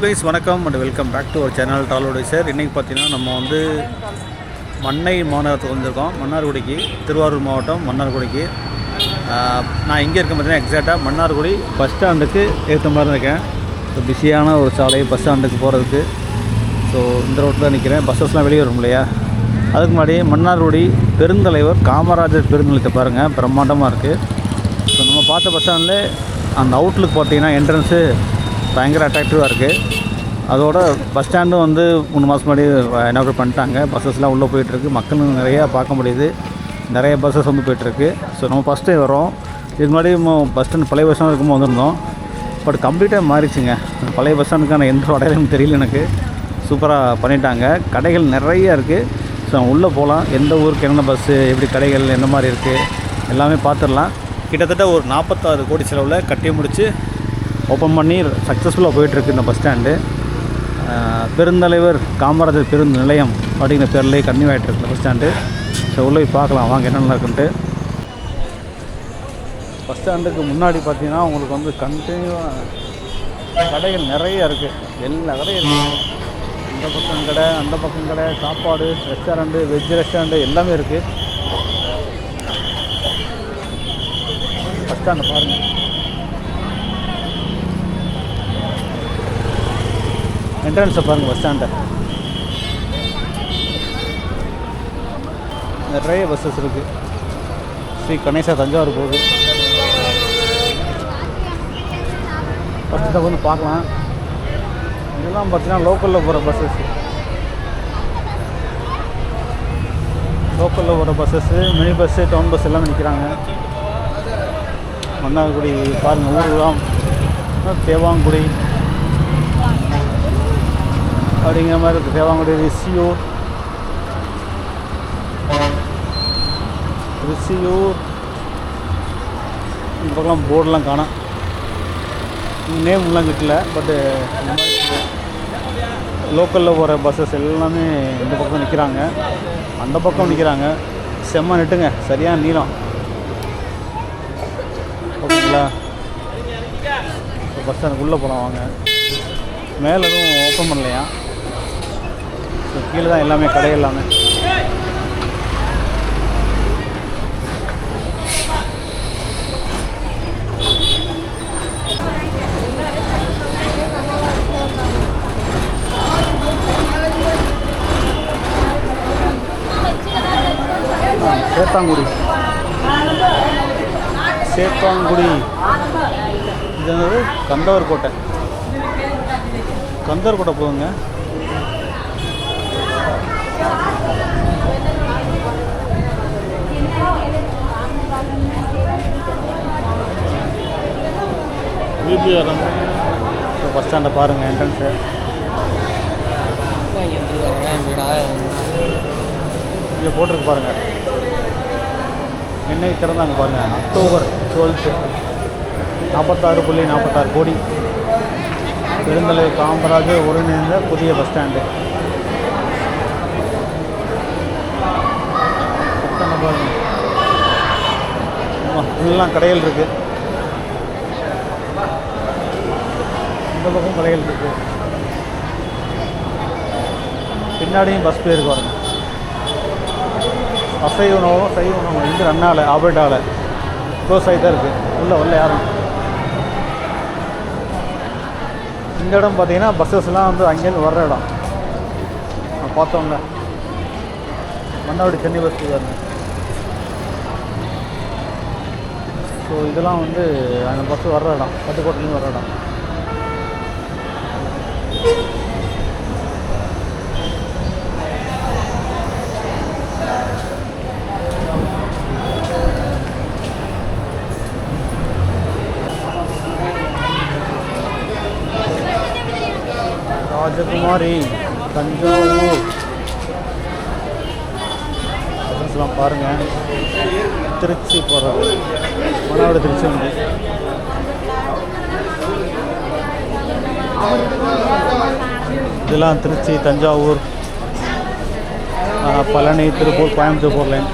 Please வணக்கம் and welcome back to our channel டாலோட sir. இன்றைக்கி பார்த்தீங்கன்னா நம்ம வந்து மன்னை மாநகரத்துக்கு வந்திருக்கோம். மன்னார்குடிக்கு, திருவாரூர் மாவட்டம் மன்னார்குடிக்கு. நான் எங்கே இருக்கேன் பார்த்தீங்கன்னா எக்ஸாக்டாக மன்னார்குடி பஸ் ஸ்டாண்டுக்கு ஏற்ற மாதிரி இருக்கேன். ஸோ பிஸியான ஒரு சாலை பஸ் ஸ்டாண்டுக்கு போகிறதுக்கு. ஸோ இந்த ரோட்டில் நிற்கிறேன். பஸ்ஸஸ்லாம் வெளியே வரும் இல்லையா, அதுக்கு முன்னாடி மன்னார்குடி பெருந்தலைவர் காமராஜர் பேருந்து நிலையத்தை பாருங்கள், பிரம்மாண்டமாக இருக்குது. ஸோ நம்ம பார்த்த பஸ் ஸ்டாண்டில் அந்த அவுட்லுக் பார்த்தீங்கன்னா என்ட்ரன்ஸு பயங்கர அட்ராக்டிவாக இருக்குது. அதோட பஸ் ஸ்டாண்டும் வந்து 3 மாதம் முன்னாடி இனாக்ரேட் பண்ணிட்டாங்க. பஸ்ஸஸ்லாம் உள்ளே போயிட்டுருக்கு, மக்களும் நிறையா பார்க்க முடியுது. நிறைய பஸ்ஸஸ் வந்து போயிட்டுருக்கு. ஸோ நம்ம ஃபஸ்ட் டைம் வரோம். இதுக்கு முன்னாடி பஸ் ஸ்டாண்ட் பழைய பஸ் ஸ்டாண்ட் இருக்கும்போது வந்திருந்தோம். பட் கம்ப்ளீட்டாக மாறிடுச்சுங்க. பழைய பஸ் ஸ்டாண்டுக்கான எந்த அடையாளமும் தெரியல எனக்கு. சூப்பராக பண்ணிட்டாங்க. கடைகள் நிறைய இருக்குது. ஸோ உள்ளே போகலாம். எந்த ஊருக்கு என்னென்ன பஸ்ஸு, எப்படி கடைகள் எந்த மாதிரி இருக்குது எல்லாமே பார்த்துடலாம். கிட்டத்தட்ட ஒரு 46 கோடி செலவில் கட்டி முடித்து ஓப்பன் பண்ணி சக்ஸஸ்ஃபுல்லாக போயிட்டுருக்கு இந்த பஸ் ஸ்டாண்டு. பெருந்தலைவர் காமராஜர் பேருந்து நிலையம் அப்படிங்கிற பேர்லேயே கன்னியூ ஆகிட்டுருக்கு இந்த பஸ் ஸ்டாண்டு. ஸோ உள்ளே போய் பார்க்கலாம் வாங்க என்னென்ன இருக்குன்ட்டு. பஸ் ஸ்டாண்டுக்கு முன்னாடி பார்த்தீங்கன்னா உங்களுக்கு வந்து கண்டினியூவாக கடைகள் நிறைய இருக்குது. எல்லா கடையும் இருக்குது. இந்த பக்கம் கடை, அந்த பக்கம் கடை, சாப்பாடு, ரெஸ்டாரண்ட்டு, வெஜ் ரெஸ்டாரண்ட்டு எல்லாமே இருக்குது. பஸ் ஸ்டாண்டை பாருங்கள். என்ட்ரன்ஸை பாருங்கள் பஸ் ஸ்டாண்டை. நிறைய பஸ்ஸஸ் இருக்குது. ஸ்ரீ கணேசா தஞ்சாவூர் போகுது. ஃபஸ்ட்டு வந்து பார்க்கலாம். இதெல்லாம் பார்த்தீங்கன்னா லோக்கலில் போகிற பஸ்ஸஸ். லோக்கலில் போகிற buses, mini bus, town bus எல்லாமே நிற்கிறாங்க. மன்னார்குடி பாருங்கள், ஊர்லாம் தேவாங்குடி அப்படிங்கிற மாதிரி இருக்குது. தேவாங்குடி, ரிஷியூர், இந்த பக்கம் போர்டெலாம் காணோம், நேம்லாம் கிட்டல. பட்டு லோக்கலில் போகிற பஸ்ஸஸ் எல்லாமே இந்த பக்கம் நிற்கிறாங்க, அந்த பக்கம் நிற்கிறாங்க. செம்ம நெட்டுங்க, சரியான நீளம். ஓகேங்களா? பஸ் ஸ்டாண்டுக்கு உள்ளே போகலாம் வாங்க. மேலே எதுவும் ஓப்பன் பண்ணலையா? ஸோ கீழே தான் எல்லாமே கடை எல்லாமே. சேத்தாங்குடி இது என்னது? கந்தவர் கோட்டை. கந்தவர் கோட்டை போகுங்க. விபிஆர் பஸ் ஸ்டாண்டை பாருங்கள், என்ட்ரன்ஸு. இங்கே போட்டிருக்கு பாருங்கள், என்னைக்கு திறந்தாங்க பாருங்கள். அக்டோபர் 12 46.46 கோடி. பெருந்தலைவர் காமராஜர் ஒருங்கிணைந்த புதிய பஸ் ஸ்டாண்டு. பாருங்கள், எல்லாம் கடைகள் இருக்குது. இந்த பக்கம் கடைகள் இருக்குது. பின்னாடியும் பஸ் போயிருக்கு பாருங்க. அசைவ உணவும் சைவ உணவும் இது 2 நாள் ஆப்ரேட் ஆகலை, க்ளோஸ் ஆகி தான் இருக்குது. உள்ளே யாரும். இந்த இடம் பார்த்தீங்கன்னா பஸ்ஸஸ்லாம் வந்து அங்கேருந்து வர்ற இடம். பார்த்தோம்ல மன்னார்குடி சென்னை பஸ் வருங்க. ஸோ இதெல்லாம் வந்து அந்த பஸ்ஸு வர்ற இடம், பட்டுக்கோட்டையிலேருந்து வர்ற இடம். ராஜகுமாரி, தஞ்சாவூர் பஸ்ஸஸ்லாம் பாருங்கள். திருச்சி போகிறது, மன்னார்குடி திருச்சி வந்து. இதெல்லாம் திருச்சி, தஞ்சாவூர், பழனி, திருப்பூர், கோயம்புத்தூர் போகிற லைன்.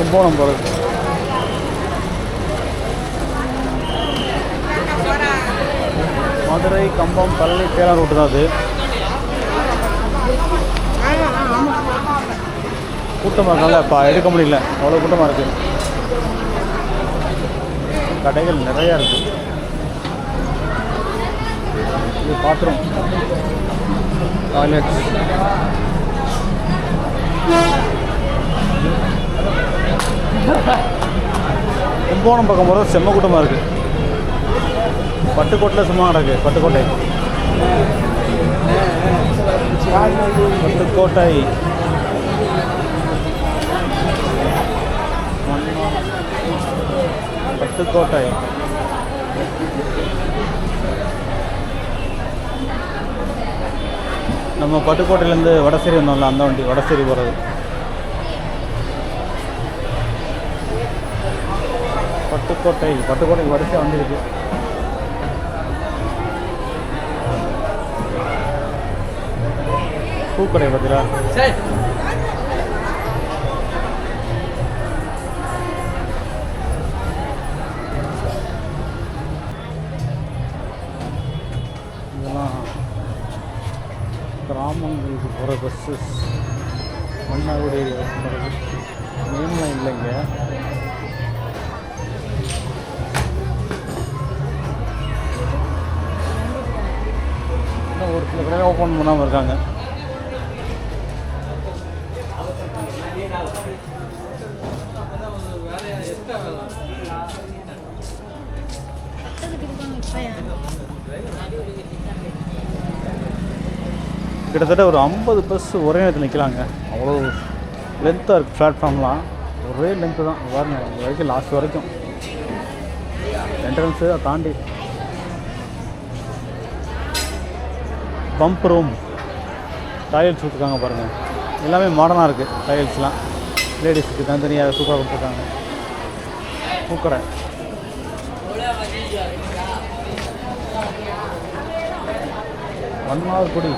கும்பகோணம் போகிறது. மதுரை, கம்பம், பழனி, சேலம் ரூட்டு தான் அது. கூட்டமாக இருக்கனால இப்போ எடுக்க முடியல, அவ்வளோ கூட்டமாக இருக்குது. கடைகள் நிறையா இருக்குது. இது பாத்ரூம், டாய்லெட்ஸ். கும்பகோணம் பக்கம் போகிறது செம்ம கூட்டமாக இருக்குது. பட்டுக்கோட்டையில் சும்மா கிடக்கு. பட்டுக்கோட்டை பட்டுக்கோட்டை நம்ம பட்டுக்கோட்டையிலேருந்து வடசேரி வந்தோம்ல, அந்த வண்டி வடசேரி போகிறது. பட்டுக்கோட்டைக்கு வரிசையாக வண்டி இருக்குது. பூக்கடை பார்த்தீங்களா? இதெல்லாம் கிராமங்களுக்கு போகிற பஸ்ஸஸ். மன்னார்குடி போகிறது நேம்லாம் இல்லைங்க. இன்னும் ஒரு சில கடையில் ஓப்பன் பண்ணாமல் இருக்காங்க. கிட்டத்தட்ட ஒரு 50 பஸ் ஒரே நேரத்தில் நிற்கலாங்க. அவ்வளோ லென்த்தாக இருக்குது. பிளாட்ஃபார்ம்லாம் ஒரே லென்த்து தான் பாருங்க, இது வரைக்கும் லாஸ்ட் வரைக்கும். என்ட்ரன்ஸு தாண்டி பம்ப் ரூம், டாய்லெட்ஸ் கொடுத்துருக்காங்க பாருங்கள். எல்லாமே மாடர்னாக இருக்குது. டாய்லெட்ஸ்லாம் லேடிஸுக்கு தனித்தனியாக சூப்பராக கொடுத்துருக்காங்க. பூக்கடை மன்னார்குடி.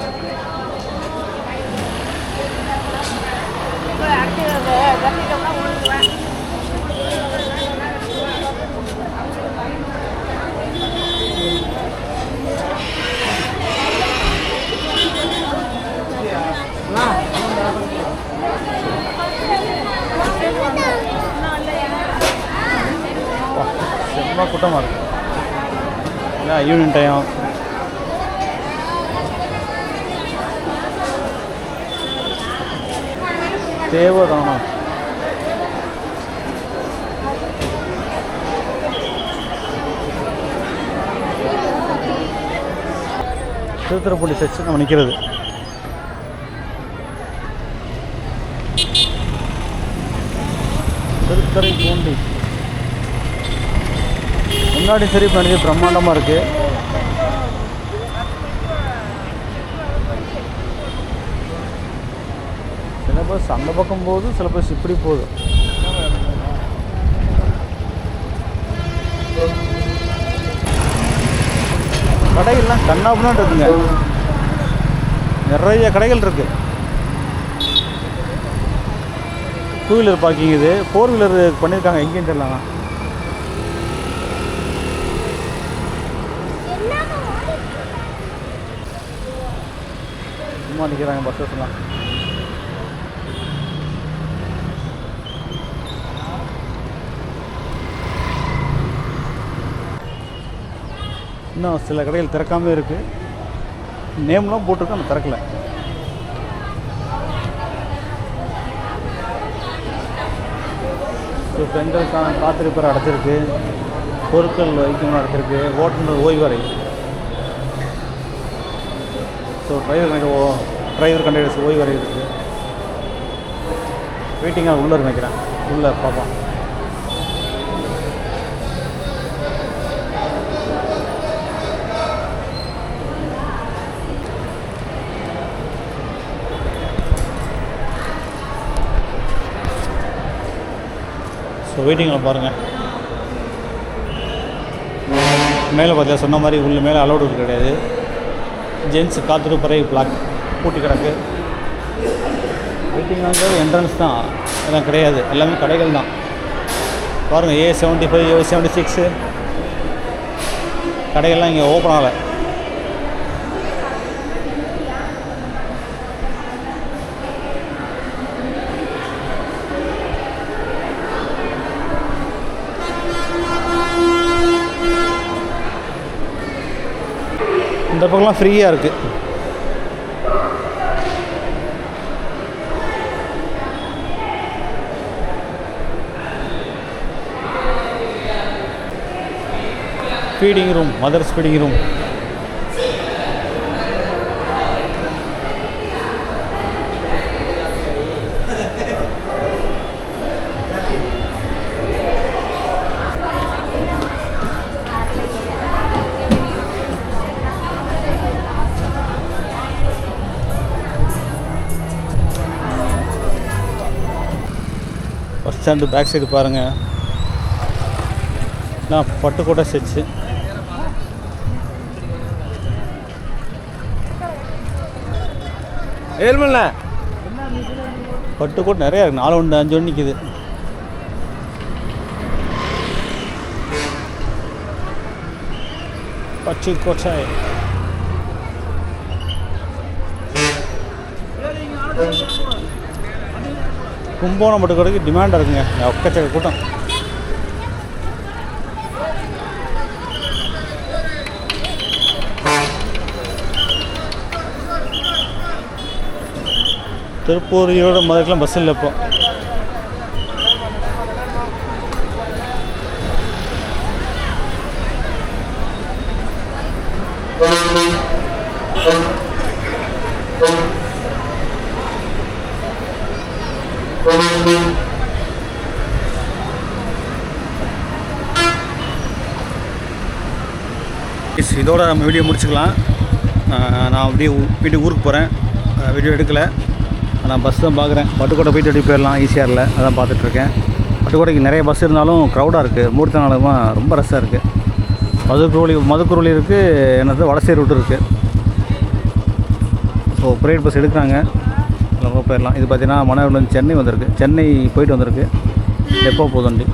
செம்ம கூட்டமாக இருக்குது. இல்லை ஈவினிங் டைம். தேவதானம் திருத்துறைப்பூண்டி செக்ஷன் நம்ம நிற்கிறது. திருத்துறைப்பூண்டி முன்னாடி சரி பண்ணி பிரம்மாண்டமாக இருக்குது. சில பஸ் அந்த பக்கம் போகுது, சில பஸ் இப்படி போகுது. கடைகள்லாம் கண்ணாப்புலாம் இருக்குங்க. நிறைய கடைகள் இருக்கு. 2 வீலர் பார்க்கிங், இது 4 வீலர் பண்ணியிருக்காங்க. எங்கேயும் தெரியலாம். சும்மா நிற்கிறாங்க பஸ்ஸஸ்லாம். இன்னும் சில கடைகள் திறக்காமல் இருக்குது. நேம்லாம் போட்டிருக்கு, ஆனால் திறக்கலை. ஸோ பெண்களுக்கான காத்திருப்பறை அடைச்சிருக்கு. பொருட்கள் வைக்கணும் அடைச்சிருக்கு. ஓட்டுநர் ஓய்வறை. ஸோ டிரைவர் கண்டக்டர்ஸ் ஓய்வறை இருக்குது. வெயிட்டிங்காக உள்ளே நினைக்கிறேன். உள்ளே பார்ப்போம். ஸோ வெயிட்டிங்கில் பாருங்கள். மேலே பார்த்தீங்கன்னா சொன்ன மாதிரி உள்ள மேலே அலோடு கிடையாது. ஜென்ஸ் காத்திருப்பறை பிளாக் பூட்டி கிடக்கு. வெயிட்டிங்காக என்ட்ரன்ஸ் தான், அதெல்லாம் கிடையாது. எல்லாமே கடைகள் தான். பாருங்கள் A75 A76 கடையெல்லாம் இங்கே ஓப்பன் ஆகலை. இந்த பக்கம்லாம் ஃப்ரீயாக இருக்குது. Feeding room, mothers feeding room. Bus stand back side பாருங்கள், நான் பட்டுக்கோட்டை செச்சு. ஏழ்மல்ல பட்டுக்கோட்டை நிறையா இருக்குது, 4 ஒன்று 5 ஒன்று நிற்கிது. பட்டுக்கோட்டை கும்பகோணம் பட்டுக்கோட்டைக்கு டிமாண்டாக இருக்குங்க, ஒக்கச்சக்க கூட்டம். திருப்பூர், ஈரோடு, மதுரைக்கெலாம் பஸ் இல்லை இப்போ. இதோட நம்ம வீடியோ முடிச்சுக்கலாம். நான் அப்படியே வீட்டுக்கு ஊருக்கு போகிறேன், வீடியோ எடுக்கலை. நான் பஸ் தான் பார்க்குறேன். பட்டுக்கோட்டை போய்ட்டு எப்படி போயிடலாம் ஈஸியாக இல்லை, அதான் பார்த்துட்ருக்கேன். பட்டுக்கோட்டைக்கு நிறைய பஸ் இருந்தாலும் க்ரௌடாக இருக்குது, மூர்த்த நாளமாக ரொம்ப ரஷ்ஷாக இருக்குது. மதுக்குருளி இருக்குது, என்னது வடசேரி ரூட்டு இருக்குது. ஸோ ப்ரைவேட் பஸ் எடுக்கிறாங்க, நம்ம போயிடலாம். இது பார்த்திங்கன்னா மன்னார்லேருந்து சென்னை வந்திருக்கு, சென்னை போயிட்டு வந்திருக்கு. எப்போ போதும் வண்டி.